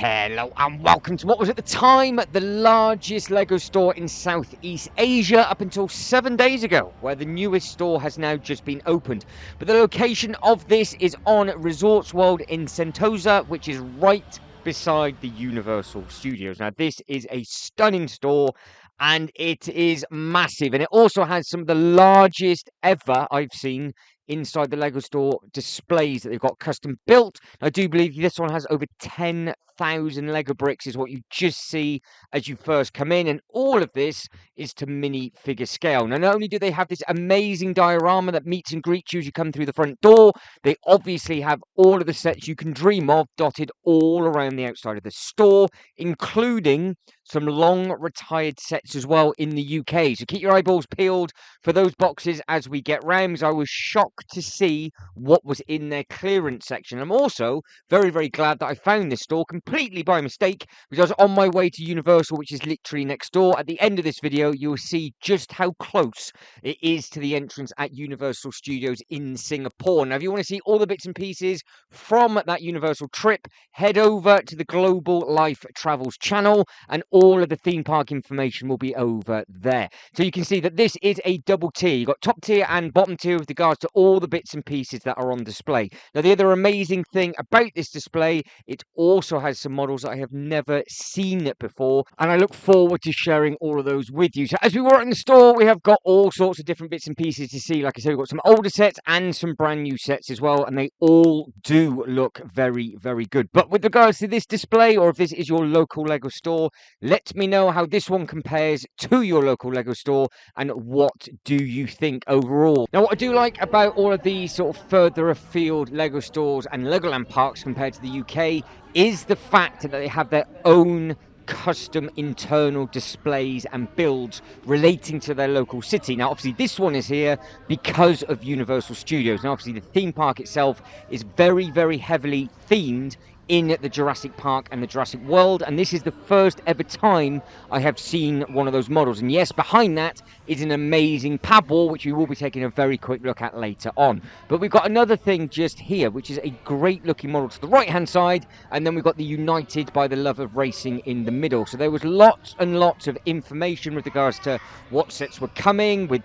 Hello and welcome to what was at the time the largest LEGO store in Southeast Asia up until 7 days ago, where the newest store has now just been opened. But the location of this is on Resorts World in Sentosa, which is right beside the Universal Studios. Now, this is a stunning store and it is massive, and it also has some of the largest ever I've seen inside the Lego store displays that they've got custom built. I do believe this one has over 10,000 Lego bricks is what you just see as you first come in, and all of this is to minifigure scale. Now, not only do they have this amazing diorama that meets and greets you as you come through the front door, they obviously have all of the sets you can dream of dotted all around the outside of the store, including some long retired sets as well in the UK. So keep your eyeballs peeled for those boxes as we get round, because I was shocked to see what was in their clearance section. I'm also very, very glad that I found this store completely by mistake, because I was on my way to Universal, which is literally next door. At the end of this video, you will see just how close it is to the entrance at Universal Studios in Singapore. Now, if you want to see all the bits and pieces from that Universal trip, head over to the Global Life Travels channel, and all of the theme park information will be over there. So you can see that this is a double tier. You've got top tier and bottom tier with regards to all the bits and pieces that are on display. Now, the other amazing thing about this display, it also has some models that I have never seen before, and I look forward to sharing all of those with you. So as we were in the store, we have got all sorts of different bits and pieces to see. Like I said, we've got some older sets and some brand new sets as well, and they all do look very, very good. But with regards to this display, or if this is your local Lego store, let me know how this one compares to your local Lego store, and what do you think overall. Now, what I do like about all of these sort of further afield Lego stores and Legoland parks compared to the UK is the fact that they have their own custom internal displays and builds relating to their local city. Now, obviously, this one is here because of Universal Studios. Now, obviously, the theme park itself is very, very heavily themed in the Jurassic Park and the Jurassic World, and this is the first ever time I have seen one of those models. And yes, behind that is an amazing pad wall, which we will be taking a very quick look at later on. But we've got another thing just here, which is a great looking model to the right hand side, and then we've got the United by the Love of Racing in the middle. So there was lots and lots of information with regards to what sets were coming, with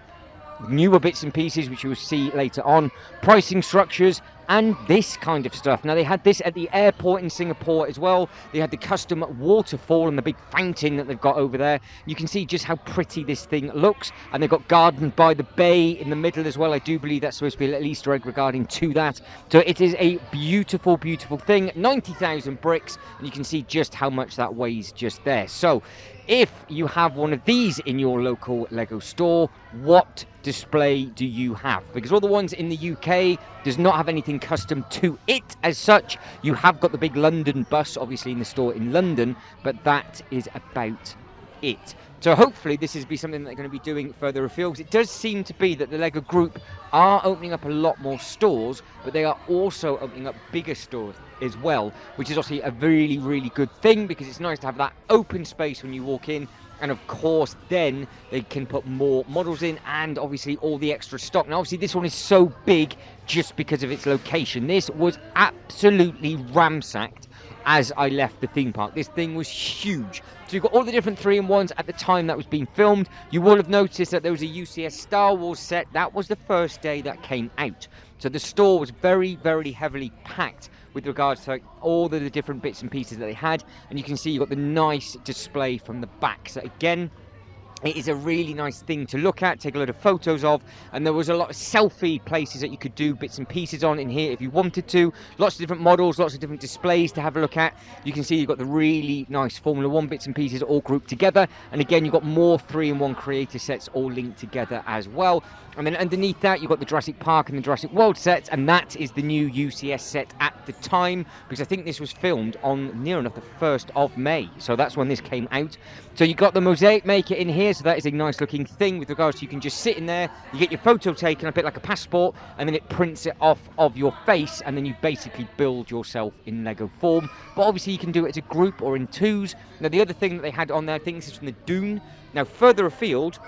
newer bits and pieces which you will see later on, pricing structures, and this kind of stuff. Now, they had this at the airport in Singapore as well. They had the custom waterfall and the big fountain that they've got over there. You can see just how pretty this thing looks, and they've got Garden by the Bay in the middle as well. I do believe that's supposed to be a little Easter egg regarding to that. So it is a beautiful, beautiful thing. 90,000 bricks, and you can see just how much that weighs just there. So if you have one of these in your local Lego store, what display do you have? Because all the ones in the UK does not have anything custom to it as such. You have got the big London bus, obviously, in the store in London, but that is about it. So hopefully this is be something that they're going to be doing further afield, because it does seem to be that the Lego group are opening up a lot more stores, but they are also opening up bigger stores as well, which is obviously a really, really good thing, because it's nice to have that open space when you walk in. And of course, then they can put more models in, and obviously all the extra stock. Now, obviously, this one is so big just because of its location. This was absolutely ramsacked as I left the theme park. This thing was huge. So you've got all the different 3-in-1s at the time that was being filmed. You will have noticed that there was a UCS Star Wars set. That was the first day that came out. So the store was very, very heavily packed with regards to all the different bits and pieces that they had. And you can see you've got the nice display from the back. So again, it is a really nice thing to look at, take a lot of photos of, and there was a lot of selfie places that you could do bits and pieces on in here if you wanted to. Lots of different models, lots of different displays to have a look at. You can see you've got the really nice Formula 1 bits and pieces all grouped together, and again, you've got more 3-in-1 creator sets all linked together as well. And then underneath that, you've got the Jurassic Park and the Jurassic World sets, and that is the new UCS set at the time, because I think this was filmed on near enough the 1st of May. So that's when this came out. So you've got the Mosaic Maker in here, so that is a nice looking thing with regards to you can just sit in there, you get your photo taken, a bit like a passport, and then it prints it off of your face, and then you basically build yourself in Lego form. But obviously you can do it as a group or in twos. Now, the other thing that they had on there, I think this is from the Dune. Now, further afield,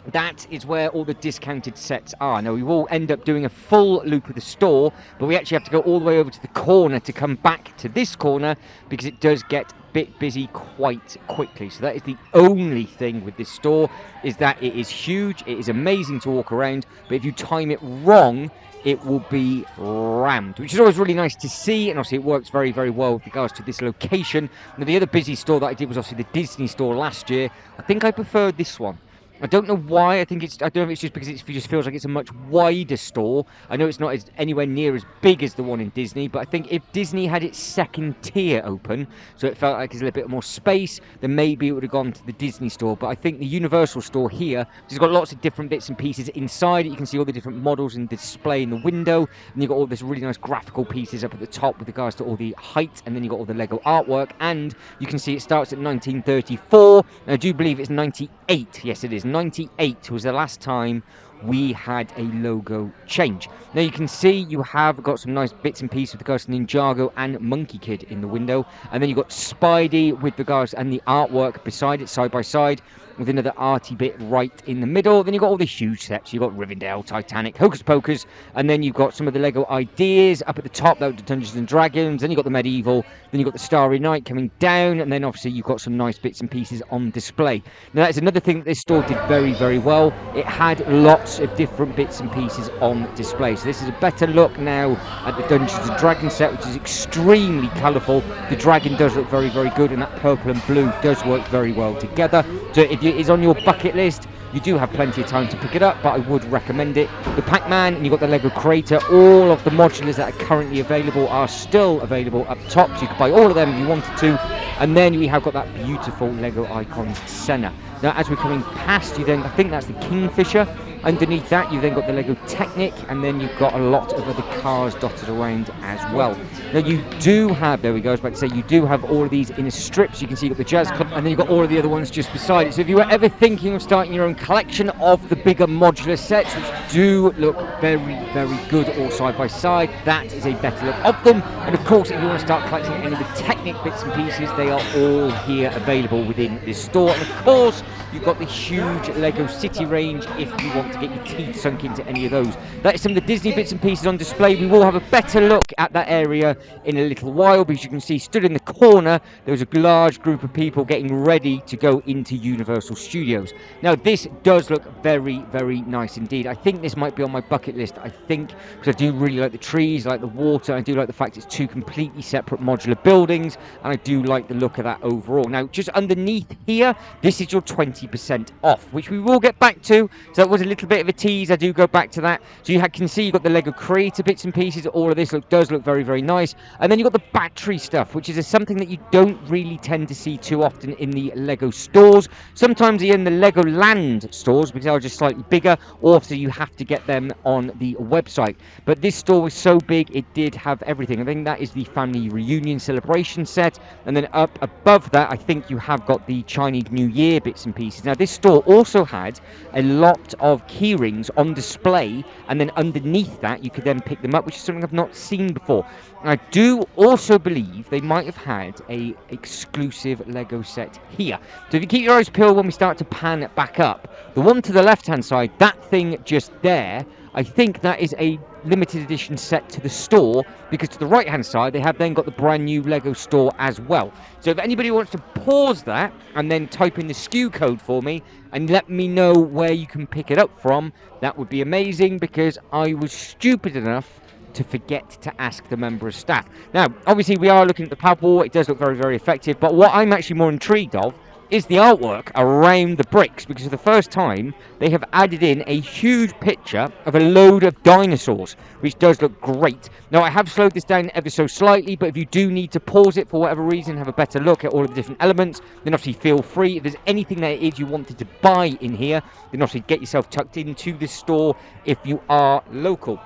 that is where all the discounted sets are. Now, we will end up doing a full loop of the store, but we actually have to go all the way over to the corner to come back to this corner because it does get a bit busy quite quickly. So that is the only thing with this store, is that it is huge, it is amazing to walk around, but if you time it wrong, it will be rammed, which is always really nice to see, and obviously it works very, very well with regards to this location. Now, the other busy store that I did was obviously the Disney store last year. I think I preferred this one. I don't know why. I don't know if it's just because it just feels like it's a much wider store. I know it's not anywhere near as big as the one in Disney, but I think if Disney had its second tier open, so it felt like there's a little bit more space, then maybe it would have gone to the Disney store. But I think the Universal store here, it's got lots of different bits and pieces inside it. You can see all the different models and display in the window, and you've got all this really nice graphical pieces up at the top with regards to all the height, and then you've got all the Lego artwork, and you can see it starts at 1934, and I do believe it's 98. Yes, it is. 98 was the last time we had a logo change. Now you can see you have got some nice bits and pieces with regards to Ninjago and Monkey Kid in the window, and then you've got Spidey with regards and the artwork beside it, side by side, with another arty bit right in the middle. Then you've got all the huge sets. You've got Rivendell, Titanic, Hocus Pocus, and then you've got some of the Lego ideas up at the top, the Dungeons and Dragons, then you've got the Medieval, then you've got the Starry Night coming down, and then obviously you've got some nice bits and pieces on display. Now that is another thing that this store did very, very well. It had lots of different bits and pieces on display. So this is a better look now at the Dungeons and Dragons set, which is extremely colourful. The dragon does look very, very good, and that purple and blue does work very well together. So if it is on your bucket list, you do have plenty of time to pick it up, but I would recommend it. The Pac-Man, and you've got the Lego Creator. All of the modulars that are currently available are still available up top, so you can buy all of them if you wanted to. And then we have got that beautiful Lego Icons Senna. Now, as we're coming past you, then I think that's the Kingfisher. Underneath that, you've then got the Lego Technic, and then you've got a lot of other cars dotted around as well. Now, you do have, there we go, I was about to say, you do have all of these in a strip. So you can see you've got the Jazz Club, and then you've got all of the other ones just beside it. So if you were ever thinking of starting your own collection of the bigger modular sets, which do look very, very good all side by side, that is a better look of them. And of course, if you want to start collecting any of the Technic bits and pieces, they are all here available within this store. And of course, you've got the huge Lego City range if you want to get your teeth sunk into any of those. That is some of the Disney bits and pieces on display. We will have a better look at that area in a little while, because you can see stood in the corner there was a large group of people getting ready to go into Universal Studios. Now this does look very, very nice indeed. I think this might be on my bucket list, I think, because I do really like the trees, I like the water, I do like the fact it's two completely separate modular buildings, and I do like the look of that overall. Now just underneath here, this is your 20% off, which we will get back to. So that was a little bit of a tease. I do go back to that. So you can see you've got the Lego Creator bits and pieces. All of this does look very, very nice. And then you've got the battery stuff, which is something that you don't really tend to see too often in the Lego stores. Sometimes in the Lego Land stores, which are just slightly bigger, or so you have to get them on the website. But this store was so big, it did have everything. I think that is the Family Reunion Celebration set. And then up above that, I think you have got the Chinese New Year bits and pieces. Now this store also had a lot of key rings on display, and then underneath that you could then pick them up, which is something I've not seen before. And I do also believe they might have had a exclusive Lego set here. So if you keep your eyes peeled when we start to pan back up, the one to the left hand side, that thing just there, I think that is a limited edition set to the store, because to the right hand side they have then got the brand new Lego store as well. So if anybody wants to pause that and then type in the SKU code for me and let me know where you can pick it up from, that would be amazing, because I was stupid enough to forget to ask the member of staff. Now obviously we are looking at the pad wall. It does look very, very effective, but what I'm actually more intrigued of is the artwork around the bricks, because for the first time they have added in a huge picture of a load of dinosaurs, which does look great. Now I have slowed this down ever so slightly, but if you do need to pause it for whatever reason, have a better look at all of the different elements, then obviously feel free. If there's anything that it is you wanted to buy in here, then obviously get yourself tucked into this store if you are local.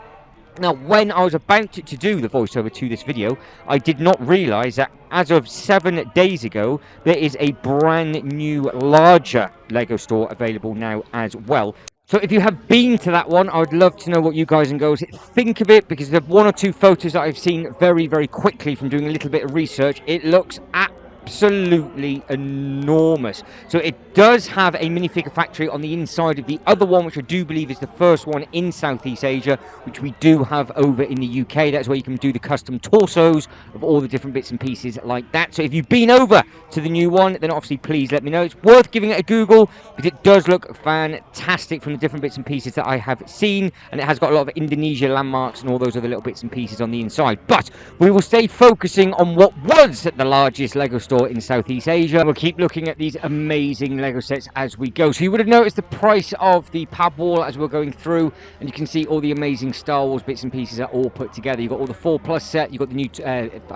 Now, when I was about to do the voiceover to this video, I did not realise that as of 7 days ago, there is a brand new, larger Lego store available now as well. So if you have been to that one, I would love to know what you guys and girls think of it, because the one or two photos that I've seen very, very quickly from doing a little bit of research, it looks absolutely enormous. So it does have a minifigure factory on the inside of the other one, which I do believe is the first one in Southeast Asia, which we do have over in the UK. That's where you can do the custom torsos of all the different bits and pieces like that. So if you've been over to the new one, then obviously please let me know. It's worth giving it a Google because it does look fantastic from the different bits and pieces that I have seen, and it has got a lot of Indonesia landmarks and all those other little bits and pieces on the inside. But we will stay focusing on what was the largest Lego store in Southeast Asia. We'll keep looking at these amazing Lego sets as we go. So you would have noticed the price of the pad wall as we're going through, and you can see all the amazing Star Wars bits and pieces are all put together. You've got all the 4+ set, you've got the new,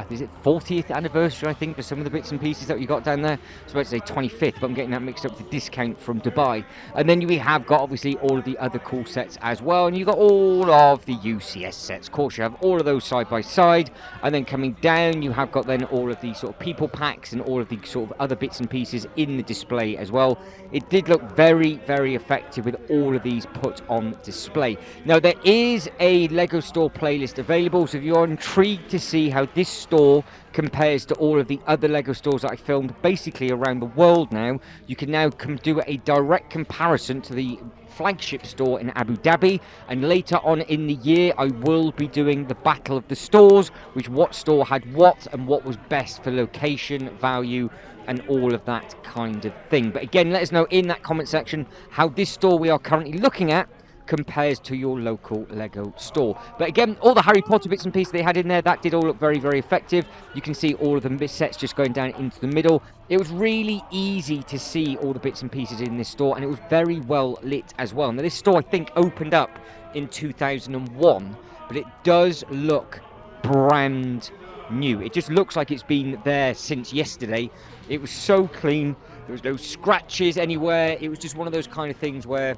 is it 40th anniversary, I think, for some of the bits and pieces that you got down there. I was about to say 25th, but I'm getting that mixed up with the discount from Dubai. And then we have got obviously all of the other cool sets as well, and you've got all of the UCS sets. Of course, you have all of those side by side, and then coming down you have got then all of the sort of people packs and all of the sort of other bits and pieces in the display as well. It did look very, very effective with all of these put on display. Now there is a Lego store playlist available, so if you're intrigued to see how this store compares to all of the other Lego stores that I filmed basically around the world now, you can now do a direct comparison to the flagship store in Abu Dhabi, and later on in the year I will be doing the battle of the stores, which what store had what and what was best for location, value, and all of that kind of thing. But again, let us know in that comment section how this store we are currently looking at compares to your local Lego store. But again, all the Harry Potter bits and pieces they had in there, that did all look very, very effective. You can see all of the sets just going down into the middle. It was really easy to see all the bits and pieces in this store, and it was very well lit as well. Now this store I think opened up in 2001, but it does look brand new. It just looks like it's been there since yesterday. It was so clean, there was no scratches anywhere. It was just one of those kind of things where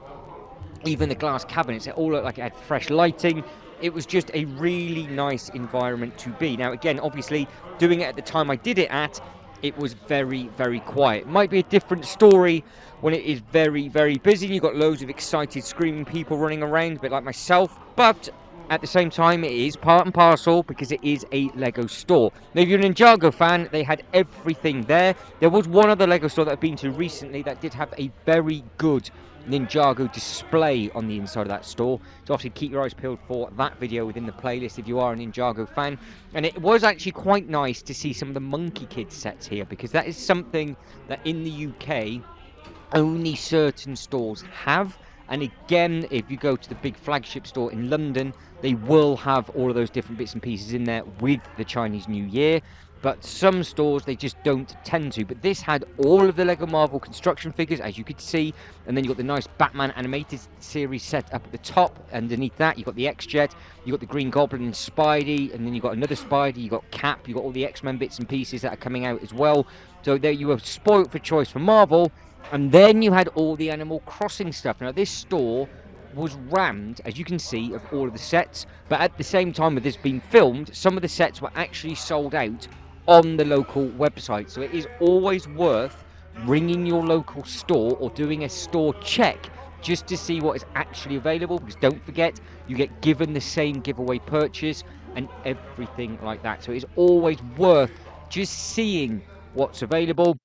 even the glass cabinets, it all looked like it had fresh lighting. It was just a really nice environment to be. Now again, obviously doing it at the time I did it at, it was very, very quiet. It might be a different story when it is very, very busy. You've got loads of excited screaming people running around, a bit like myself, but at the same time it is part and parcel because it is a Lego store. Now if you're a Ninjago fan, they had everything there. There was one other Lego store that I've been to recently that did have a very good Ninjago display on the inside of that store, so obviously keep your eyes peeled for that video within the playlist if you are a Ninjago fan. And it was actually quite nice to see some of the Monkey Kids sets here, because that is something that in the UK only certain stores have. And again, if you go to the big flagship store in London, they will have all of those different bits and pieces in there with the Chinese New Year. But some stores, they just don't tend to. But this had all of the Lego Marvel construction figures, as you could see. And then you've got the nice Batman animated series set up at the top. Underneath that, you've got the X-Jet, you've got the Green Goblin and Spidey, and then you've got another Spidey, you've got Cap, you've got all the X-Men bits and pieces that are coming out as well. So there you were spoilt for choice for Marvel. And then you had all the Animal Crossing stuff. Now, this store was rammed, as you can see, of all of the sets. But at the same time with this being filmed, some of the sets were actually sold out on the local website. So it is always worth ringing your local store or doing a store check just to see what is actually available, because don't forget, you get given the same giveaway purchase and everything like that. So it's always worth just seeing what's available.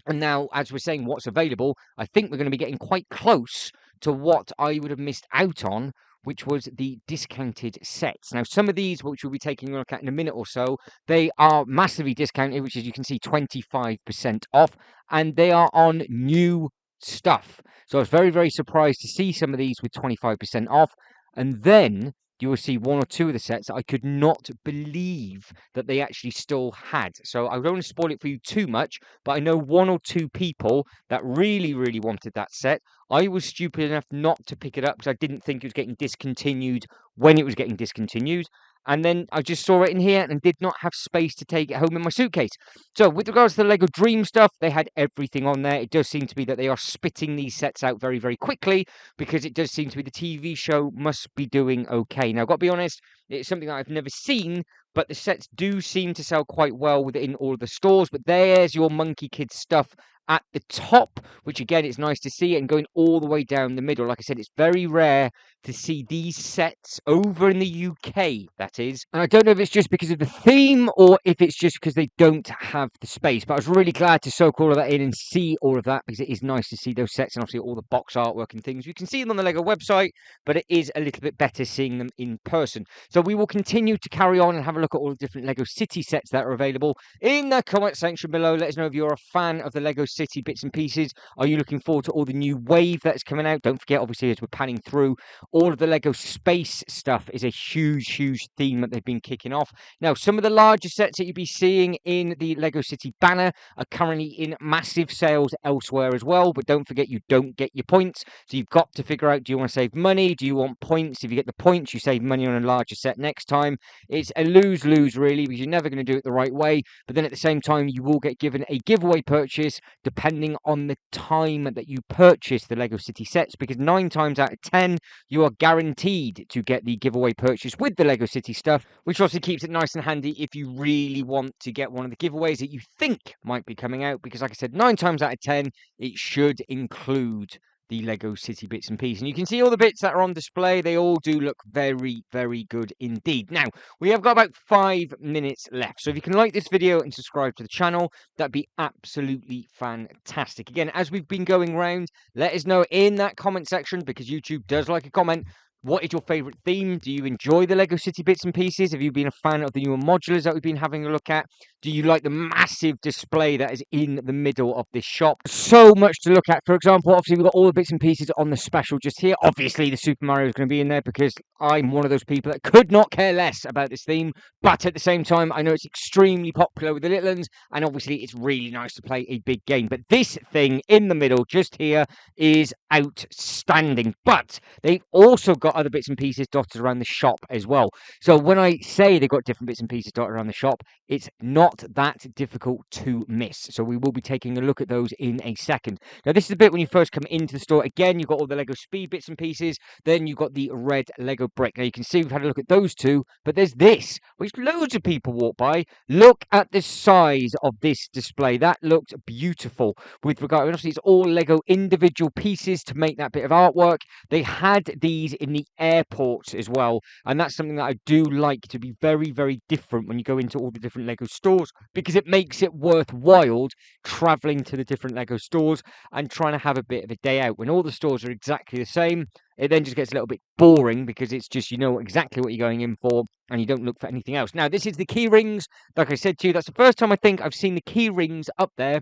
And now, as we're saying what's available, I think we're going to be getting quite close to what I would have missed out on, which was the discounted sets. Now, some of these, which we'll be taking a look at in a minute or so, they are massively discounted, which, as you can see, 25% off, and they are on new stuff. So I was very, very surprised to see some of these with 25% off. And then you will see one or two of the sets that I could not believe that they actually still had. So I don't want to spoil it for you too much, but I know one or two people that really, really wanted that set. I was stupid enough not to pick it up because I didn't think it was getting discontinued when it was getting discontinued. And then I just saw it in here and did not have space to take it home in my suitcase. So with regards to the Lego Dream stuff, they had everything on there. It does seem to be that they are spitting these sets out very, very quickly, because it does seem to be the TV show must be doing okay. Now, I've got to be honest, it's something that I've never seen, but the sets do seem to sell quite well within all of the stores. But there's your Monkey Kids stuff at the top, which again, it's nice to see, and going all the way down the middle. Like I said, it's very rare to see these sets over in the UK, that is. And I don't know if it's just because of the theme or if it's just because they don't have the space. But I was really glad to soak all of that in and see all of that, because it is nice to see those sets and obviously all the box artwork and things. You can see them on the LEGO website, but it is a little bit better seeing them in person. So we will continue to carry on and have a look at all the different LEGO City sets that are available in the comment section below. Let us know if you're a fan of the LEGO City bits and pieces. Are you looking forward to all the new wave that's coming out? Don't forget, obviously, as we're panning through, all of the LEGO space stuff is a huge theme that they've been kicking off. Now, some of the larger sets that you'll be seeing in the LEGO City banner are currently in massive sales elsewhere as well, but don't forget, you don't get your points. So you've got to figure out, do you want to save money? Do you want points? If you get the points, you save money on a larger set next time. It's a lose-lose, really, because you're never going to do it the right way. But then at the same time, you will get given a giveaway purchase depending on the time that you purchase the LEGO City sets, because 9 times out of 10, you are guaranteed to get the giveaway purchase with the LEGO City stuff, which also keeps it nice and handy if you really want to get one of the giveaways that you think might be coming out, because like I said, 9 times out of 10, it should include the LEGO City bits and pieces. And you can see all the bits that are on display. They all do look very good indeed. Now, we have got about 5 minutes left. So if you can like this video and subscribe to the channel, that'd be absolutely fantastic. Again, as we've been going around, let us know in that comment section, because YouTube does like a comment. What is your favourite theme? Do you enjoy the LEGO City bits and pieces? Have you been a fan of the newer modulars that we've been having a look at? Do you like the massive display that is in the middle of this shop? So much to look at. For example, obviously we've got all the bits and pieces on the special just here. Obviously the Super Mario is going to be in there because I'm one of those people that could not care less about this theme. But at the same time, I know it's extremely popular with the little ones, and obviously it's really nice to play a big game. But this thing in the middle just here is outstanding. But they've also got other bits and pieces dotted around the shop as well. So when I say they've got different bits and pieces dotted around the shop, it's not that difficult to miss. So we will be taking a look at those in a second. Now, this is the bit when you first come into the store. Again, you've got all the LEGO Speed bits and pieces. Then you've got the red LEGO brick. Now, you can see we've had a look at those two, but there's this, which loads of people walk by. Look at the size of this display. That looks beautiful. With regard, obviously, it's all LEGO individual pieces to make that bit of artwork. They had these in the airports as well, and that's something that I do like to be very different when you go into all the different LEGO stores, because it makes it worthwhile traveling to the different LEGO stores and trying to have a bit of a day out. When all the stores are exactly the same, it then just gets a little bit boring, because it's just, you know exactly what you're going in for and you don't look for anything else. Now, this is the key rings. Like I said to you, that's the first time I think I've seen the key rings up there,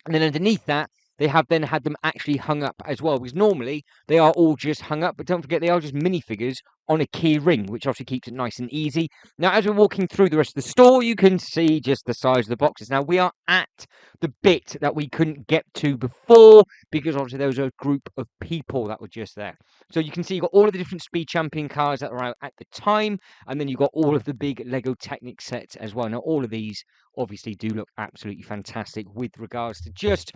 and then underneath that they have then had them actually hung up as well, because normally they are all just hung up, but don't forget, they are just minifigures on a key ring, which obviously keeps it nice and easy. Now, as we're walking through the rest of the store, you can see just the size of the boxes. Now, we are at the bit that we couldn't get to before, because obviously there was a group of people that were just there. So you can see you've got all of the different Speed Champion cars that are out at the time, and then you've got all of the big LEGO Technic sets as well. Now, all of these obviously do look absolutely fantastic with regards to just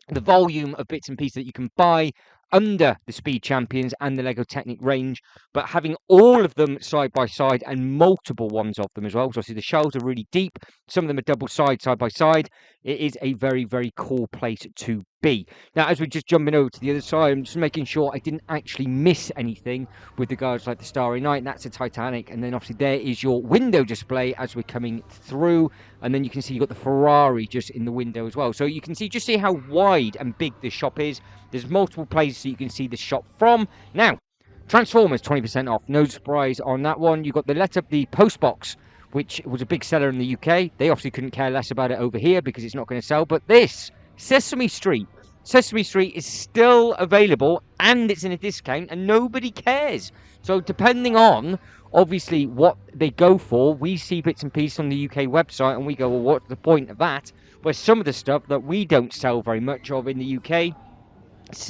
the volume of bits and pieces that you can buy under the Speed Champions and the LEGO Technic range, but having all of them side by side and multiple ones of them as well. So obviously the shelves are really deep. Some of them are double side by side. It is a very cool place to be. Now, as we're just jumping over to the other side, I'm just making sure I didn't actually miss anything with regards like the Starry Night, and that's the Titanic. And then obviously there is your window display as we're coming through. And then you can see you've got the Ferrari just in the window as well. So you can see how wide and big this shop is. There's multiple places that you can see the shop from. Now, Transformers 20% off. No surprise on that one. You've got the post box, which was a big seller in the UK. They obviously couldn't care less about it over here because it's not going to sell. But this, Sesame Street is still available, and it's in a discount, and nobody cares. So depending on, obviously, what they go for, we see bits and pieces on the UK website, and we go, well, what's the point of that? Where some of the stuff that we don't sell very much of in the UK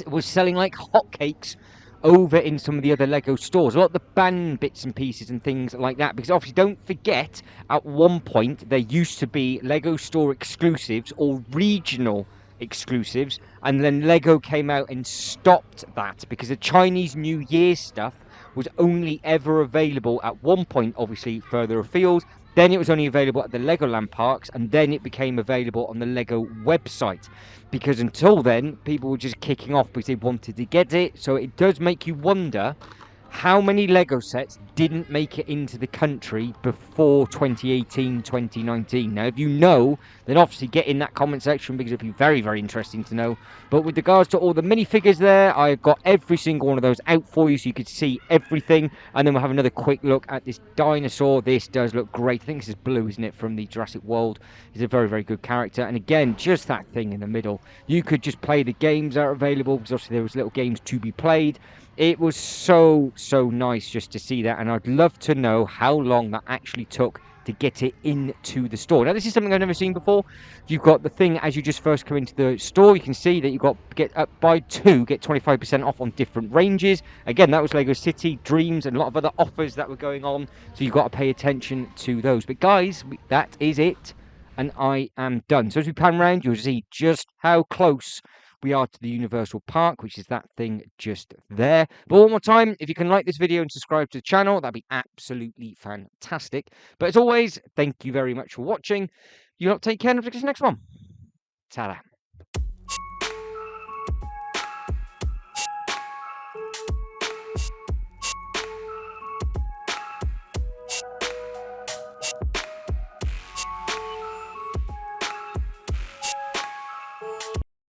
was selling like hotcakes over in some of the other LEGO stores. A lot of the band bits and pieces and things like that, because obviously don't forget, at one point there used to be LEGO store exclusives or regional exclusives, and then LEGO came out and stopped that because the Chinese New Year stuff was only ever available at one point, obviously further afield. Then it was only available at the Legoland parks, and then it became available on the LEGO website, because until then people were just kicking off because they wanted to get it. So it does make you wonder how many Lego sets didn't make it into the country before 2018, 2019? Now, if you know, then obviously get in that comment section because it'd be very, very interesting to know. But with regards to all the minifigures there, I've got every single one of those out for you so you could see everything. And then we'll have another quick look at this dinosaur. This does look great. I think this is Blue, isn't it, from the Jurassic World. He's a very, very good character. And again, just that thing in the middle. You could just play the games that are available because obviously there was little games to be played. It was so nice just to see that, and I'd love to know how long that actually took to get it into the store. Now, this is something I've never seen before. You've got the thing as you just first come into the store. You can see that you've got get up by 2, get 25% off on different ranges. Again, that was Lego City, Dreams, and a lot of other offers that were going on. So you've got to pay attention to those. But guys, that is it, and I am done. So as we pan around, you'll see just how close we are to the Universal Park, which is that thing just there. But one more time, if you can like this video and subscribe to the channel, that'd be absolutely fantastic. But as always, thank you very much for watching. You lot take care and I'll see you next one. Ta-da.